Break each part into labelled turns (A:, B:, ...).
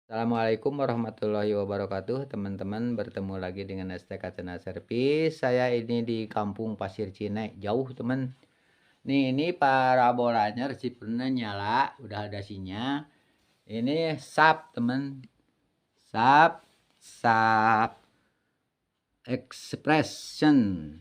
A: Assalamualaikum warahmatullahi wabarakatuh, teman-teman. Bertemu lagi dengan STK Tena Servis. Saya ini di Kampung Pasir Cine, jauh teman. Ini parabolanya receivernya nyala, udah ada sinyal. Ini sub teman, sub expression.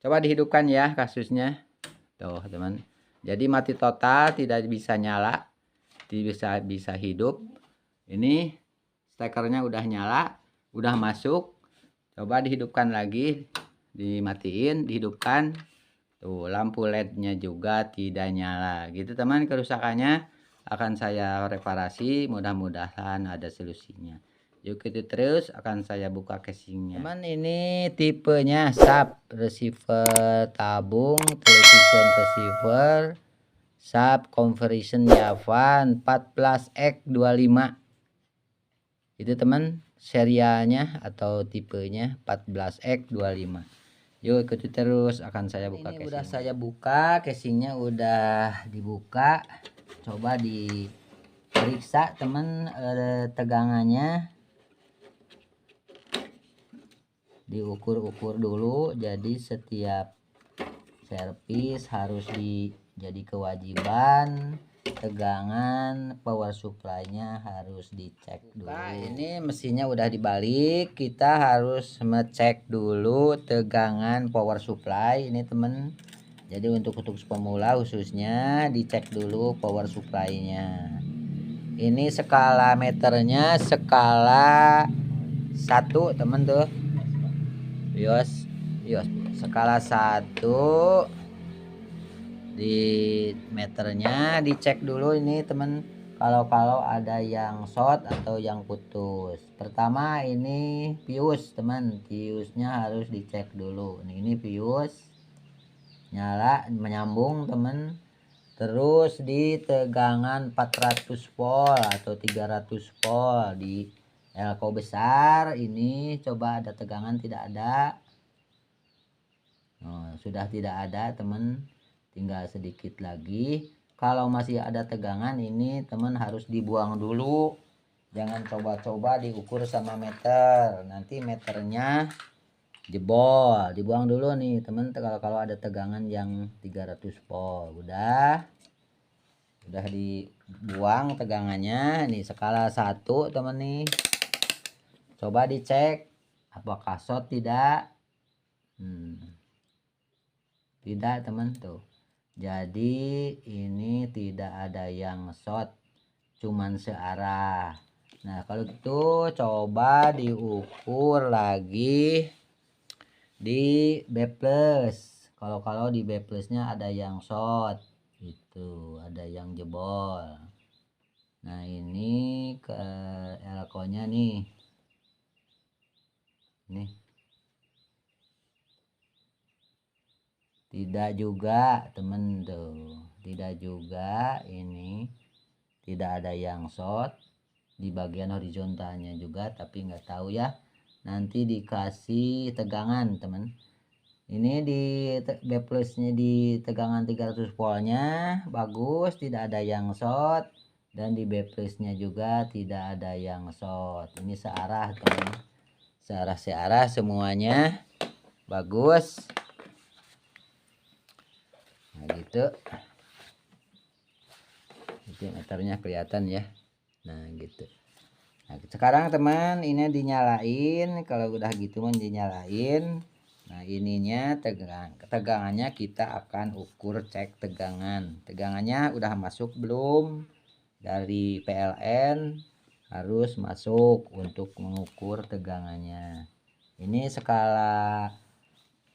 A: Coba dihidupkan ya kasusnya. Tuh teman. Jadi mati total, tidak bisa nyala, tidak bisa hidup. Ini stekernya udah nyala, udah masuk. Coba dihidupkan lagi, dimatiin, dihidupkan. Tuh, lampu LED-nya juga tidak nyala. Gitu teman, kerusakannya akan saya reparasi, mudah-mudahan ada solusinya. Yuk itu terus akan saya buka casingnya. Teman, ini tipenya sub receiver tabung, television receiver, sub conversion Javan 14X25. Itu teman, serialnya atau tipenya 14X25. Yuk ikuti terus, akan saya buka casing. Ini udah saya buka, casingnya udah dibuka. Coba diperiksa teman, tegangannya diukur-ukur dulu. Jadi setiap servis harus jadi kewajiban tegangan power supply-nya harus dicek dulu. Ini mesinnya udah dibalik, kita harus ngecek dulu tegangan power supply ini temen. Jadi untuk pemula khususnya dicek dulu power supply-nya. Ini skala meternya skala 1 temen tuh. Yos skala 1 di meternya dicek dulu ini temen, kalau ada yang short atau yang putus. Pertama ini fuse teman, fuse-nya harus dicek dulu. Ini fuse nyala menyambung temen. Terus di tegangan 400 volt atau 300 volt di elko besar ini coba ada tegangan, tidak ada. Sudah tidak ada temen, tinggal sedikit lagi. Kalau masih ada tegangan ini teman harus dibuang dulu, jangan coba-coba diukur sama meter, nanti meternya jebol. Dibuang dulu nih teman, kalau ada tegangan yang 300 volt udah dibuang tegangannya. Ini skala 1 teman nih, coba dicek apakah short tidak. Tidak teman tuh, jadi ini tidak ada yang short, cuman searah. Nah kalau gitu coba diukur lagi di B+. Kalau di B+ nya ada yang short, itu ada yang jebol. Nah ini ke elko nya nih, tidak juga temen tuh, tidak juga. Ini tidak ada yang short di bagian horizontalnya juga, tapi nggak tahu ya, nanti dikasih tegangan temen. Ini di B+ nya di tegangan 300 voltnya bagus, tidak ada yang short, dan di B+ nya juga tidak ada yang short. Ini searah temen, searah semuanya bagus. Nah gitu, itu meternya kelihatan ya. Nah gitu. Nah sekarang teman ini dinyalain, kalau udah gitu dinyalain. Nah ininya tegangannya kita akan ukur, cek tegangannya udah masuk belum dari PLN, harus masuk untuk mengukur tegangannya. Ini skala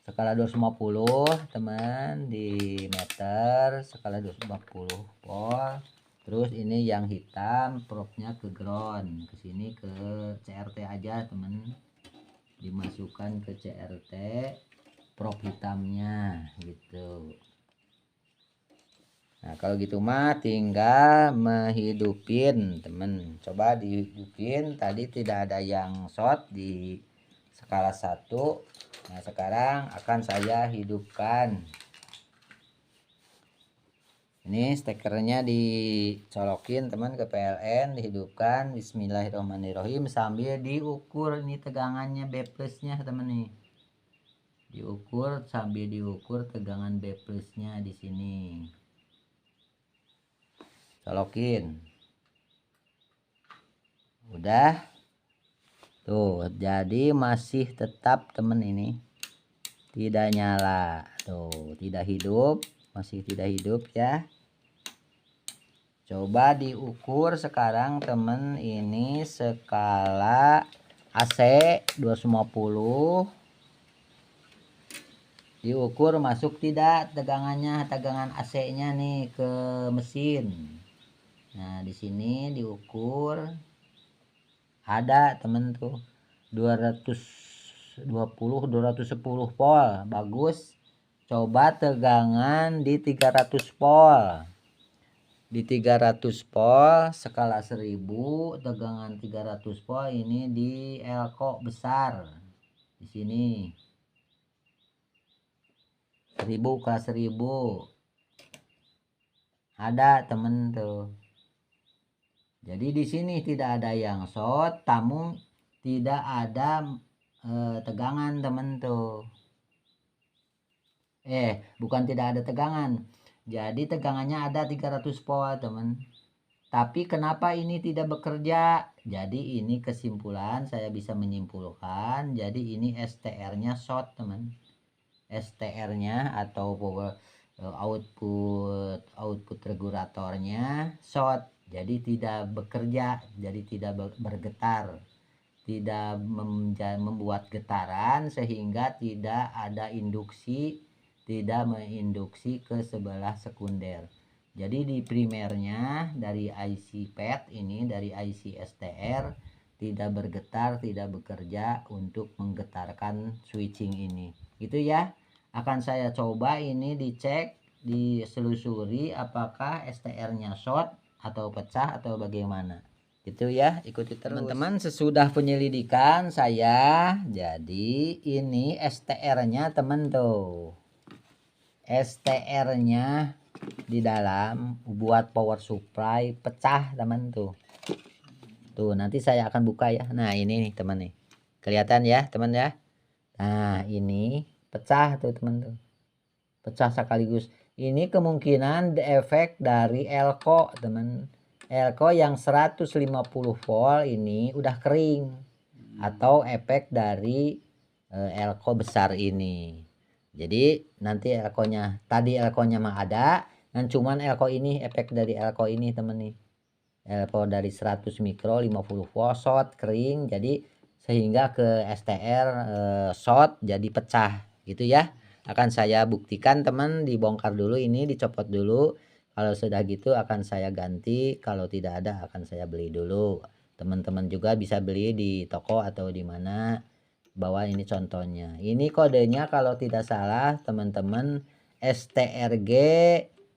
A: 250 teman, di meter skala 250 volt. Terus ini yang hitam propnya ke ground, ke sini ke CRT aja teman, dimasukkan ke CRT prop hitamnya gitu. Nah kalau gitu mah tinggal menghidupin temen, coba dihidupin. Tadi tidak ada yang short di skala 1. Nah sekarang akan saya hidupkan. Ini stekernya dicolokin teman ke PLN, dihidupkan. Bismillahirrahmanirrahim, sambil diukur ini tegangannya B plusnya teman nih. Diukur sambil diukur tegangan B plusnya di sini. Colokin. Udah. Tuh, jadi masih tetap teman ini tidak nyala. Tuh, tidak hidup, masih tidak hidup ya. Coba diukur sekarang temen, ini skala AC 250. Diukur masuk tidak tegangannya, tegangan AC-nya nih ke mesin. Nah, di sini diukur ada temen tuh 210 volt, bagus. Coba tegangan di 300 volt. Di 300 volt skala 1000, tegangan 300 volt ini di elko besar. Di sini 1000 ke 1000 ada temen tuh. Jadi di sini tidak ada yang short, tamu tidak ada tegangan temen tuh. Bukan tidak ada tegangan. Jadi tegangannya ada 300 volt temen. Tapi kenapa ini tidak bekerja? Jadi ini kesimpulan saya bisa menyimpulkan. Jadi ini STR-nya short teman. STR-nya atau power output regulatornya short. Jadi tidak bekerja, jadi tidak bergetar, tidak membuat getaran sehingga tidak ada induksi, tidak menginduksi ke sebelah sekunder. Jadi di primernya dari IC pad ini, dari IC STR tidak bergetar, tidak bekerja untuk menggetarkan switching ini. Itu ya. Akan saya coba ini dicek, diselusuri apakah STR-nya short atau pecah atau bagaimana. Gitu ya, ikuti terus teman-teman. Sesudah penyelidikan saya, jadi ini STR-nya teman tuh. STR-nya di dalam buat power supply pecah teman tuh. Tuh, nanti saya akan buka ya. Nah, ini nih teman nih. Kelihatan ya, teman ya. Nah, ini pecah tuh teman tuh. Pecah sekaligus. Ini kemungkinan efek dari elko teman. Elko yang 150 volt ini udah kering. Atau efek dari elko besar ini. Jadi nanti elkonya, tadi elkonya mah ada, dan cuman elko ini, efek dari elko ini temen nih. Elko dari 100 mikro 50 volt short kering, jadi sehingga ke STR short jadi pecah gitu ya. Akan saya buktikan teman, dibongkar dulu ini, dicopot dulu. Kalau sudah gitu akan saya ganti, kalau tidak ada akan saya beli dulu. Teman-teman juga bisa beli di toko atau di mana. Bawah ini contohnya. Ini kodenya kalau tidak salah teman-teman STRG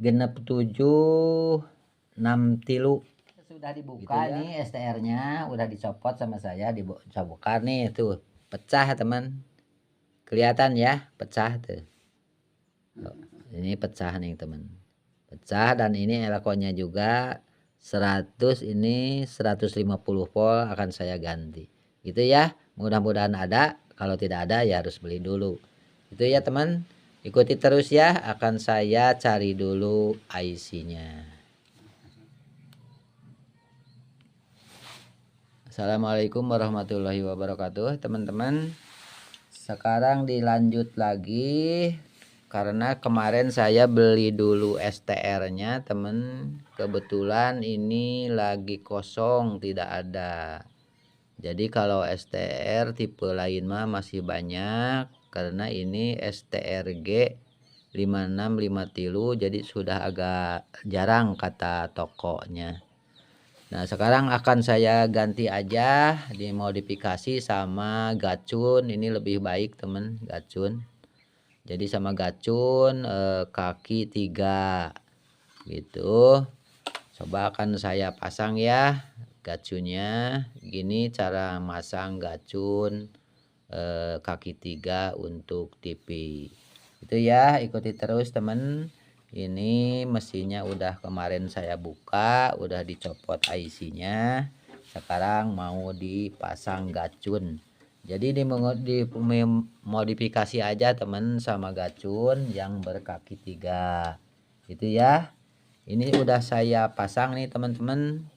A: genep 7 6 tilu. Sudah dibuka gitu ya. Nih STR-nya udah dicopot sama saya, dibongkar nih tuh. Pecah teman. Kelihatan ya, pecah tuh. Ini pecah nih teman. Pecah, dan ini elkonya juga 100, ini 150 volt akan saya ganti. Gitu ya. Mudah-mudahan ada. Kalau tidak ada ya harus beli dulu. Itu ya teman. Ikuti terus ya. Akan saya cari dulu IC-nya. Assalamualaikum warahmatullahi wabarakatuh teman-teman. Sekarang dilanjut lagi. Karena kemarin saya beli dulu STR-nya temen. Kebetulan ini lagi kosong, tidak ada. Jadi kalau STR tipe lain mah masih banyak, karena ini STRG 565 tilu, jadi sudah agak jarang kata tokonya. Nah, sekarang akan saya ganti aja, dimodifikasi sama gacun. Ini lebih baik temen, gacun. Jadi sama gacun kaki 3 gitu. Coba akan saya pasang ya gacunnya. Gini cara masang gacun kaki 3 untuk TV. Itu ya, ikuti terus teman. Ini mesinnya udah kemarin saya buka, udah dicopot IC-nya. Sekarang mau dipasang gacun. Jadi dimodifikasi aja teman sama gacun yang berkaki 3. Itu ya. Ini udah saya pasang nih teman-teman.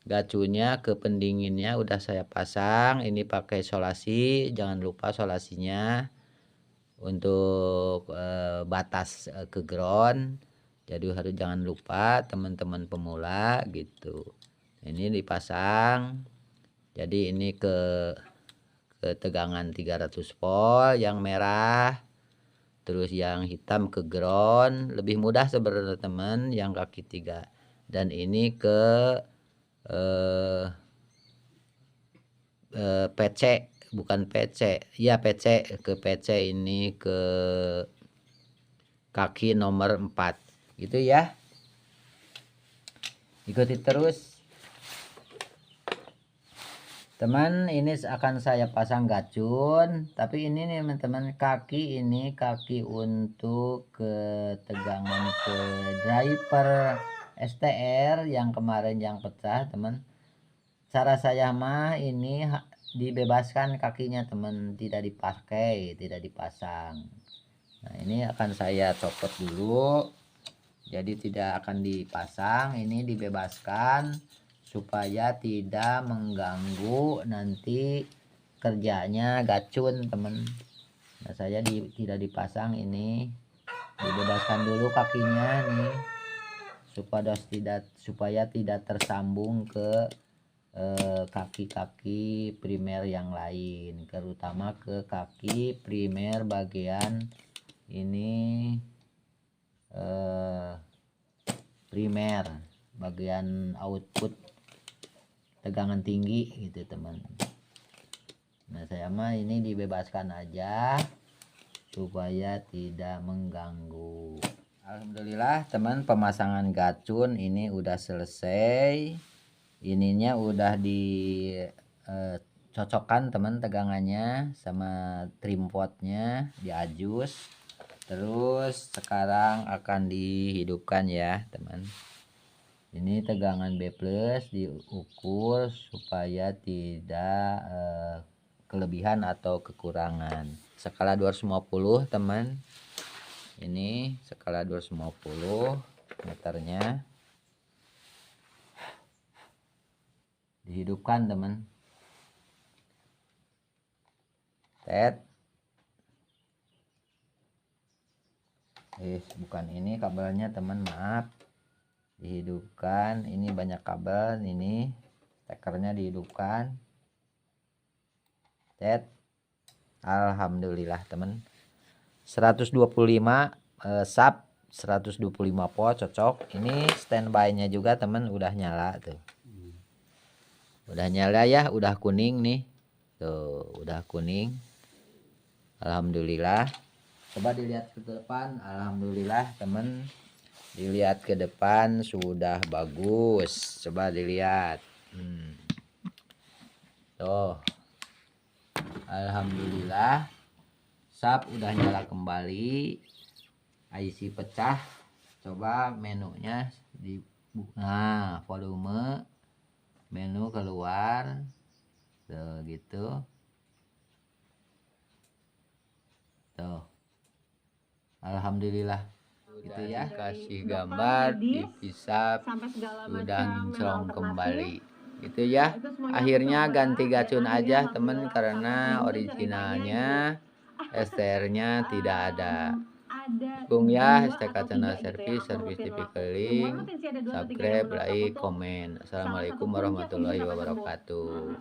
A: Gacunnya ke pendinginnya udah saya pasang. Ini pakai solasi, jangan lupa solasinya untuk batas ke ground. Jadi harus jangan lupa teman-teman pemula gitu. Ini dipasang. Jadi ini ke tegangan 300 volt yang merah. Terus yang hitam ke ground. Lebih mudah sebenarnya teman yang kaki 3. Dan ini ke PC, bukan PC ya, PC ke PC, ini ke kaki nomor 4 gitu ya. Ikuti terus teman. Ini akan saya pasang gacun, tapi ini nih teman-teman, kaki ini kaki untuk ke tegangan ke driver STR yang kemarin yang pecah teman. Cara saya mah ini dibebaskan kakinya teman, tidak dipakai, tidak dipasang. Nah ini akan saya copot dulu, jadi tidak akan dipasang, ini dibebaskan supaya tidak mengganggu nanti kerjanya gacun teman. Nah saya tidak dipasang, ini dibebaskan dulu kakinya nih supaya tidak tersambung ke kaki-kaki primer yang lain, terutama ke kaki primer bagian ini primer bagian output tegangan tinggi gitu teman. Nah saya mah ini dibebaskan aja supaya tidak mengganggu. Alhamdulillah teman, pemasangan gacun ini udah selesai. Ininya udah dicocokkan teman, tegangannya sama trim potnya diajus. Terus sekarang akan dihidupkan ya teman. Ini tegangan B+ diukur supaya tidak kelebihan atau kekurangan. Skala 250 teman. Ini skala 250 meternya. Dihidupkan teman. Bukan ini kabelnya teman, maaf. Dihidupkan, ini banyak kabel, ini stekernya dihidupkan. Alhamdulillah teman. 125 sub 125 volt cocok. Ini standby-nya juga teman, udah nyala tuh. Udah nyala ya, udah kuning nih. Tuh, udah kuning. Alhamdulillah. Coba dilihat ke depan. Alhamdulillah teman. Dilihat ke depan sudah bagus. Coba dilihat. Tuh. Alhamdulillah. Sub udah nyala kembali. IC pecah. Coba menunya nah, volume. Menu keluar. Tuh gitu. Tuh. Alhamdulillah gitu ya, kasih gambar dipisah sudah ngincrong kembali gitu ya. Akhirnya ganti gacun aja temen, karena originalnya STR-nya tidak ada. Dukung ya STK Channel Service tipikal link, subscribe, like, komen. Assalamualaikum warahmatullahi wabarakatuh.